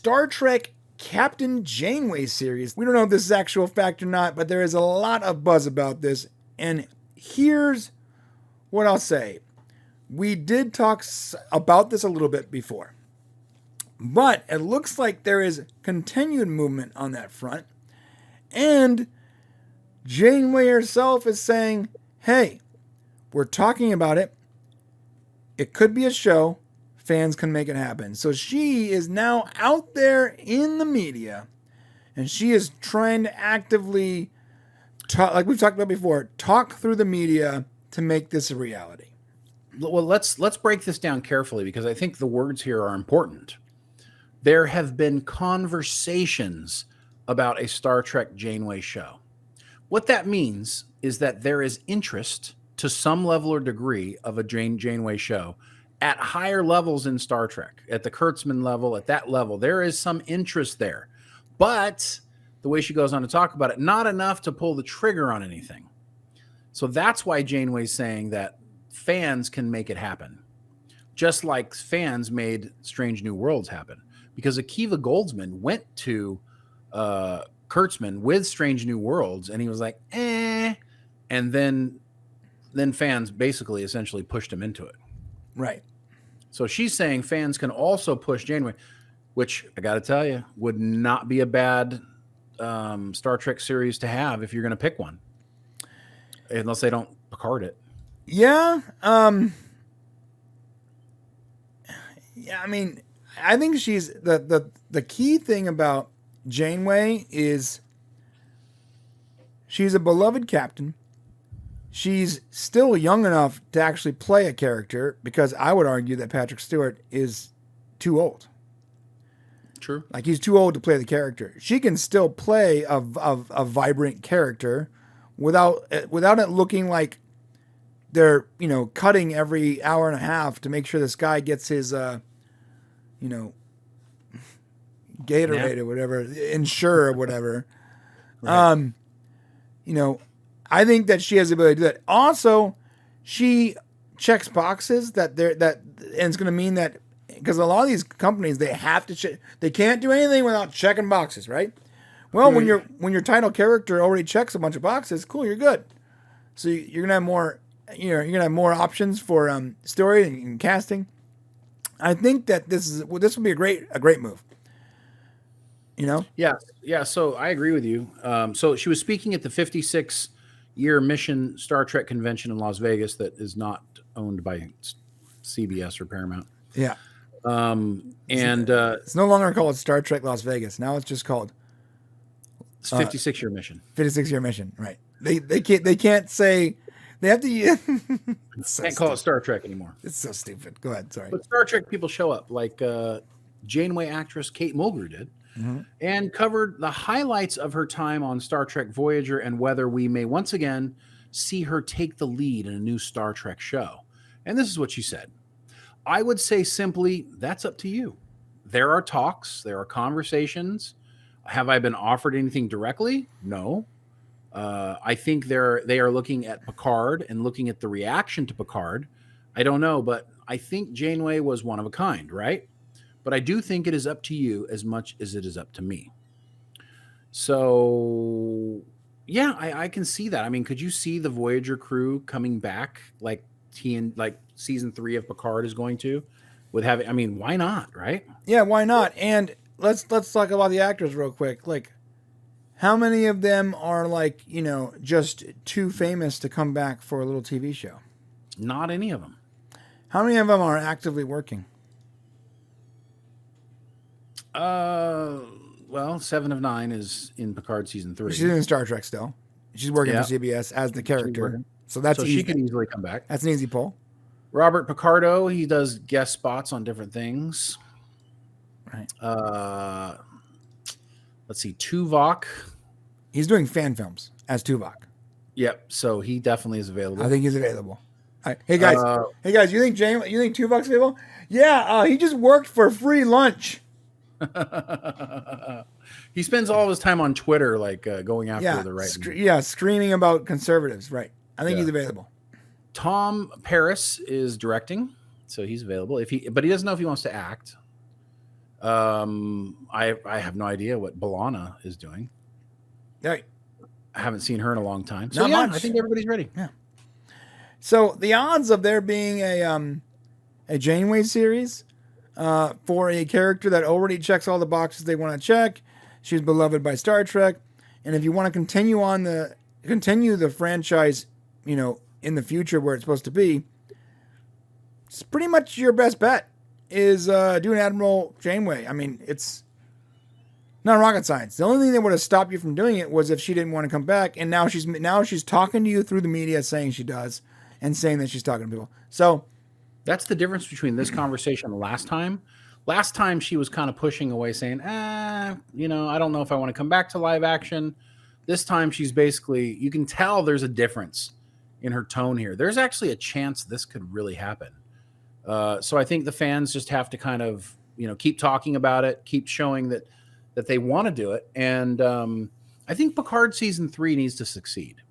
Star Trek Captain Janeway series. We don't know if this is actual fact or not, but there is a lot of buzz about this. And here's what I'll say. We did talk about this a little bit before, but it looks like there is continued movement on that front. And Janeway herself is saying, hey, we're talking about it. It could be a show. Fans can make it happen. So she is now out there in the media, and she is trying to actively, like we've talked about before, talk through the media to make this a reality. Well, let's break this down carefully, because I think the words here are important. There have been conversations about a Star Trek Janeway show. What that means is that there is interest to some level or degree of a Janeway show at higher levels in Star Trek, at the Kurtzman level, at that level. There is some interest there. But the way she goes on to talk about it, not enough to pull the trigger on anything. So that's why Janeway's saying that fans can make it happen, just like fans made Strange New Worlds happen. Because Akiva Goldsman went to Kurtzman with Strange New Worlds, and he was like, and then fans basically essentially pushed him into it. Right. So she's saying fans can also push Janeway, which I got to tell you would not be a bad Star Trek series to have if you're going to pick one, unless they don't Picard it. Yeah. Yeah. I mean, I think she's the key thing about Janeway is she's a beloved captain. She's still young enough to actually play a character, because I would argue that Patrick Stewart is too old. True. Like, he's too old to play the character. She can still play a vibrant character without it looking like they're, cutting every hour and a half to make sure this guy gets his, Gatorade or whatever, Ensure or whatever. Right. I think that she has the ability to do that. Also, she checks boxes and it's going to mean that, because a lot of these companies, they have to they can't do anything without checking boxes, right? Well, when your title character already checks a bunch of boxes, cool, you're good. So you're gonna have more, you're gonna have more options for story and casting. I think that this will be a great move. Yeah. So I agree with you. So she was speaking at the 56-year mission Star Trek convention in Las Vegas that is not owned by CBS or Paramount. Yeah. It's no longer called Star Trek Las Vegas. Now it's just called 56-year mission. 56-year mission, right? They can't say, they have to. Can't call it Star Trek anymore. It's so stupid. Go ahead, sorry. But Star Trek people show up, like Janeway actress Kate Mulgrew did, and covered the highlights of her time on Star Trek Voyager and whether we may once again see her take the lead in a new Star Trek show. And this is what she said. I would say simply, that's up to you. There are talks, there are conversations. Have I been offered anything directly? No. I think they are looking at Picard and looking at the reaction to Picard. I don't know, but I think Janeway was one of a kind, right? But I do think it is up to you as much as it is up to me. So, yeah, I can see that. I mean, could you see the Voyager crew coming back like season 3 of Picard is going to? Why not, right? Yeah, why not? And let's talk about the actors real quick. Like, how many of them are just too famous to come back for a little TV show? Not any of them. How many of them are actively working? Well, 7 of 9 is in Picard season 3. She's in Star Trek still. She's working for CBS as the character. So she can easily come back. That's an easy pull. Robert Picardo, he does guest spots on different things. Right. Let's see, Tuvok. He's doing fan films as Tuvok. Yep. So he definitely is available. I think he's available. Right. Hey guys, you think Tuvok's available? Yeah. He just worked for free lunch. He spends all of his time on Twitter, going after the right. Screaming about conservatives. Right. I think he's available. Tom Paris is directing, so he's available. But he doesn't know if he wants to act. I have no idea what B'Elanna is doing. Right. I haven't seen her in a long time. So Not yeah, much. I think everybody's ready. Yeah. So the odds of there being a Janeway series for a character that already checks all the boxes they want to check, she's beloved by Star Trek, and if you want to continue the franchise, in the future where it's supposed to be, it's pretty much your best bet is doing Admiral Janeway. I mean, it's not rocket science. The only thing that would have stopped you from doing it was if she didn't want to come back, and now she's talking to you through the media saying she does, and saying that she's talking to people. So that's the difference between this conversation and last time. Last time she was kind of pushing away, saying, I don't know if I want to come back to live action. This time she's basically, you can tell there's a difference in her tone here. There's actually a chance this could really happen. So I think the fans just have to kind of, keep talking about it, keep showing that they want to do it. And I think Picard season 3 needs to succeed.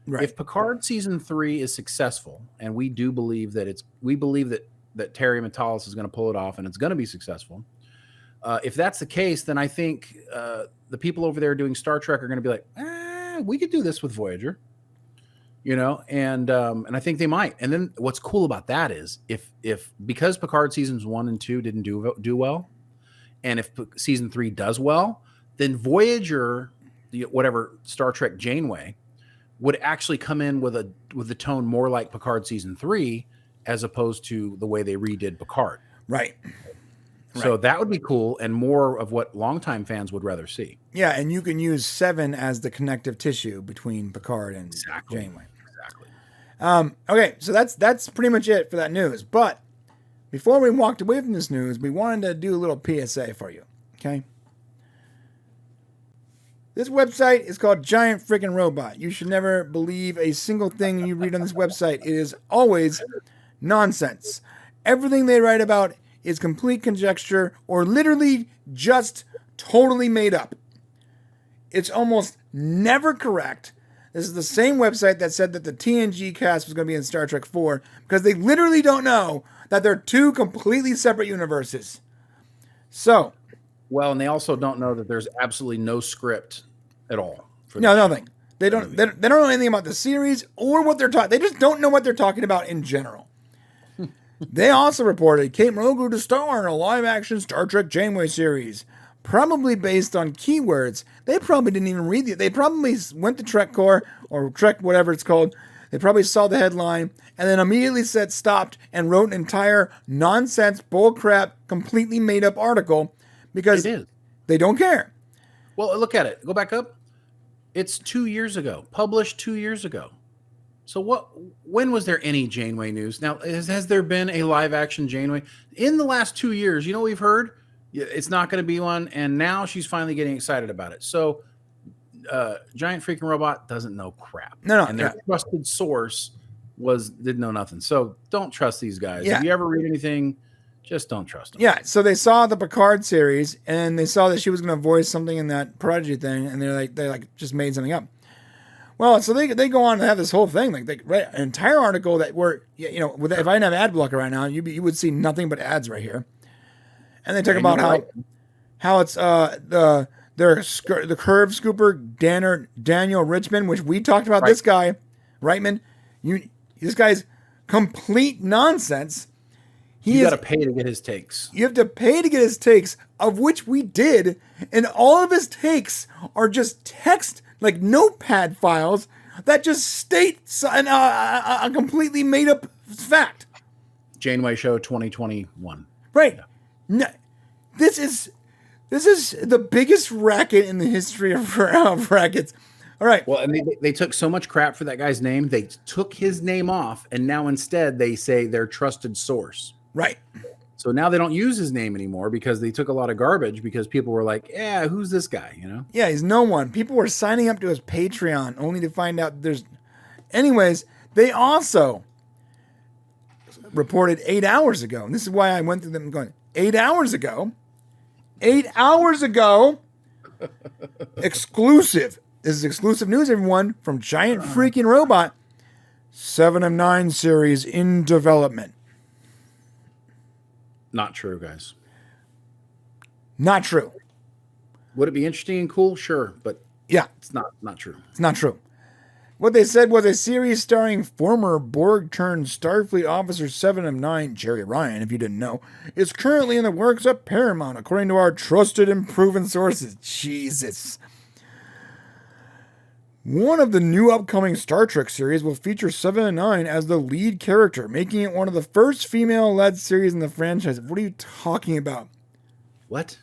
Right. If Picard season 3 is successful, and we believe that Terry Matalas is going to pull it off and it's going to be successful. If that's the case, then I think the people over there doing Star Trek are going to be like, we could do this with Voyager, and I think they might. And then what's cool about that is if because Picard seasons 1 and 2 didn't do well, and if season 3 does well, then Voyager, whatever Star Trek Janeway, would actually come in with a tone more like Picard season 3, as opposed to the way they redid Picard. Right. So that would be cool, and more of what longtime fans would rather see. Yeah, and you can use 7 as the connective tissue between Picard and Janeway. Exactly. Okay, so that's pretty much it for that news. But before we walked away from this news, we wanted to do a little PSA for you. Okay. This website is called Giant Freaking Robot. You should never believe a single thing you read on this website. It is always nonsense. Everything they write about is complete conjecture or literally just totally made up. It's almost never correct. This is the same website that said that the TNG cast was going to be in Star Trek 4 because they literally don't know that they're two completely separate universes. So, well, and they also don't know that there's absolutely no script at all. No, nothing. They don't know anything about the series or what they're talking. They just don't know what they're talking about in general. They also reported Kate Mulgrew to star in a live-action Star Trek Janeway series, probably based on keywords. They probably didn't even read it. They probably went to TrekCore or Trek, whatever it's called. They probably saw the headline and then immediately stopped and wrote an entire nonsense, bullcrap, completely made-up article because they don't care. Well, look at it. Go back up. It's 2 years ago. Published 2 years ago. So when was there any Janeway news? Now, has there been a live-action Janeway? In the last 2 years, you know what we've heard? It's not going to be one, and now she's finally getting excited about it. So Giant Freaking Robot doesn't know crap. No. And their trusted source didn't know nothing. So don't trust these guys. Yeah. If you ever read anything, just don't trust them. Yeah, so they saw the Picard series, and they saw that she was going to voice something in that Prodigy thing, and they just made something up. Well, so they go on to have this whole thing, like they write an entire article that if I didn't have ad blocker right now, you would see nothing but ads right here, and they talk about how it's the curve scooper Daniel Richtman, which we talked about. Right. This guy, Richtman, this guy's complete nonsense. You got to pay to get his takes. You have to pay to get his takes, of which we did, and all of his takes are just text, like notepad files, that just state a completely made-up fact. Janeway Show 2021. Right. Yeah. No, this is the biggest racket in the history of rackets. All right. Well, and they took so much crap for that guy's name, they took his name off, and now instead they say their trusted source. Right. So now they don't use his name anymore because they took a lot of garbage because people were like, yeah, who's this guy? Yeah, he's no one. People were signing up to his Patreon only to find out there's... Anyways, they also reported 8 hours ago, and this is why I went through them going, 8 hours ago, exclusive. This is exclusive news, everyone, from Giant Freaking Robot. 7 of 9 series in development. Not true, guys. Not true. Would it be interesting and cool? Sure, but Yeah, it's not true. it's not true. What they said was a series starring former Borg turned Starfleet Officer 7 of 9, Jerry Ryan, if you didn't know, is currently in the works at Paramount, according to our trusted and proven sources. Jesus. One of the new upcoming Star Trek series will feature 7 of 9 as the lead character, making it one of the first female-led series in the franchise. What are you talking about? What?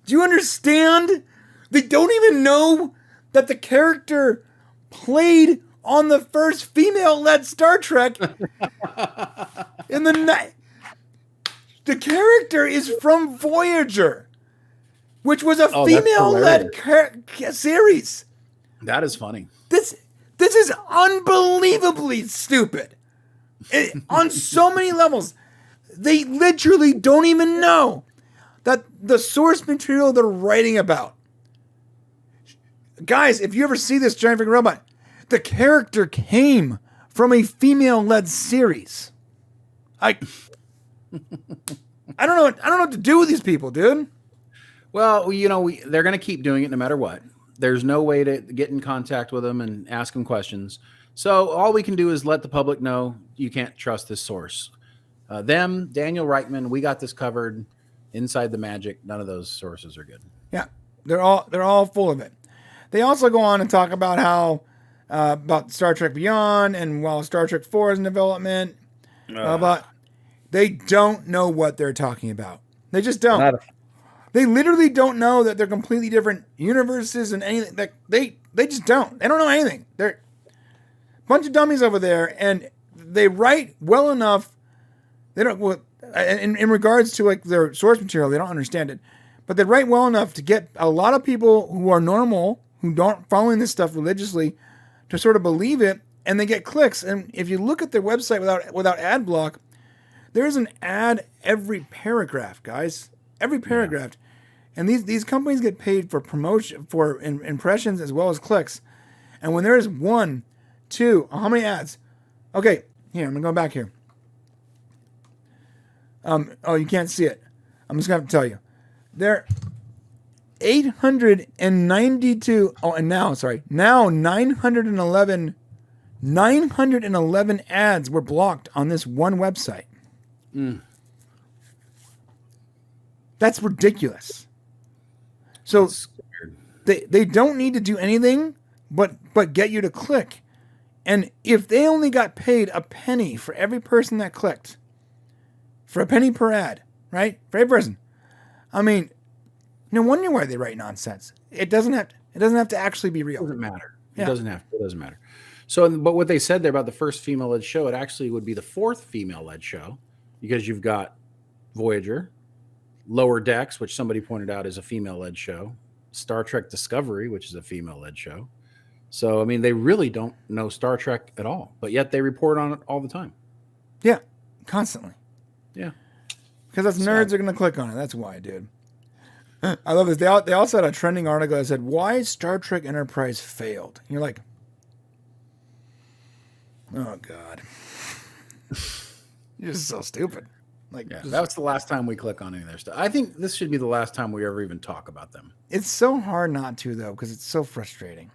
Do you understand? They don't even know that the character played on the first female-led Star Trek in the night. The character is from Voyager, which was a female-led series. That is funny. This is unbelievably stupid. On so many levels. They literally don't even know that the source material they're writing about. Guys, if you ever see this giant freaking robot, the character came from a female-led series. I don't know what to do with these people, dude. Well, they're going to keep doing it no matter what. There's no way to get in contact with them and ask them questions. So all we can do is let the public know you can't trust this source. Daniel Richtman, we got this covered. Inside the Magic, none of those sources are good. Yeah, they're all full of it. They also go on and talk about how about Star Trek Beyond and while Star Trek 4 is in development, but they don't know what they're talking about. They just don't. They literally don't know that they're completely different universes and anything. They just don't. They don't know anything. They're a bunch of dummies over there, and they write well enough. They don't. Well, in regards to like their source material, they don't understand it, but they write well enough to get a lot of people who are normal, who don't following this stuff religiously, to sort of believe it, and they get clicks. And if you look at their website without ad block, there's an ad every paragraph, guys. Every paragraph. Yeah. And these companies get paid for promotion, for impressions as well as clicks. And when there's 1, 2, how many ads? Okay, here, I'm going to go back here. You can't see it. I'm just going to have to tell you. There 892, now 911 ads were blocked on this one website. That's ridiculous. So they don't need to do anything but get you to click. And if they only got paid a penny for every person that clicked, for a penny per ad, right? For every person. I mean, no wonder why they write nonsense. It doesn't have to actually be real. It doesn't matter. Yeah. It doesn't matter. So, but what they said there about the first female-led show, it actually would be the 4th female-led show, because you've got Voyager, Lower Decks, which somebody pointed out is a female-led show, Star Trek Discovery, which is a female-led show. So, I mean, they really don't know Star Trek at all, but yet they report on it all the time. Yeah, constantly. Yeah. Because us nerds are going to click on it. That's why, dude. I love this. They also had a trending article that said, why Star Trek Enterprise failed. And you're like, oh, God. You're just so stupid. That was the last time we click on any of their stuff. I think this should be the last time we ever even talk about them. It's so hard not to, though, because it's so frustrating.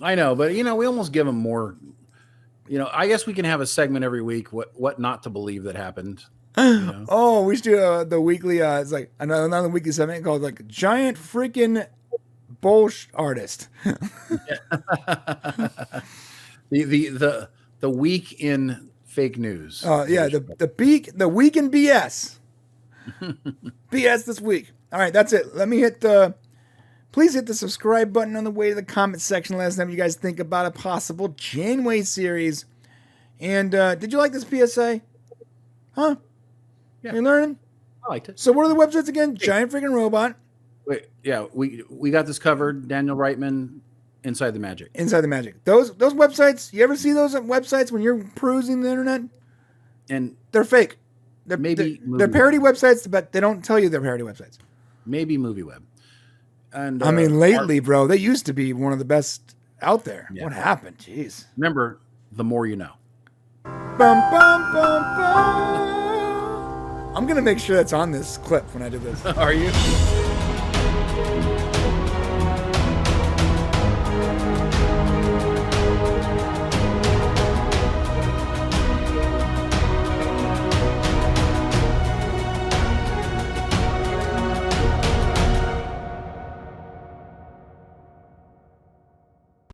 I know, but, we almost give them more. I guess we can have a segment every week, what not to believe that happened. Oh, we should do the weekly, it's like another weekly segment called like Giant Freaking Bullsh Artist. the week in fake news. Yeah, the week in BS. BS this week. All right, that's it. Please hit the subscribe button on the way to the comment section. Let us know what you guys think about a possible Janeway series. And did you like this PSA? Huh? Yeah. You learning? I liked it. So what are the websites again? Giant Freaking Robot. Wait, yeah, we got this covered. Daniel Richtman, Inside the Magic. Inside the Magic. Those websites, you ever see those websites when you're perusing the internet? And they're fake. They're parody websites, but they don't tell you they're parody websites. Maybe MovieWeb. And I mean, lately, bro, they used to be one of the best out there. Yeah. What happened? Jeez. Remember, the more you know. Bum, bum, bum, bum. I'm going to make sure that's on this clip when I do this. Are you? Bye.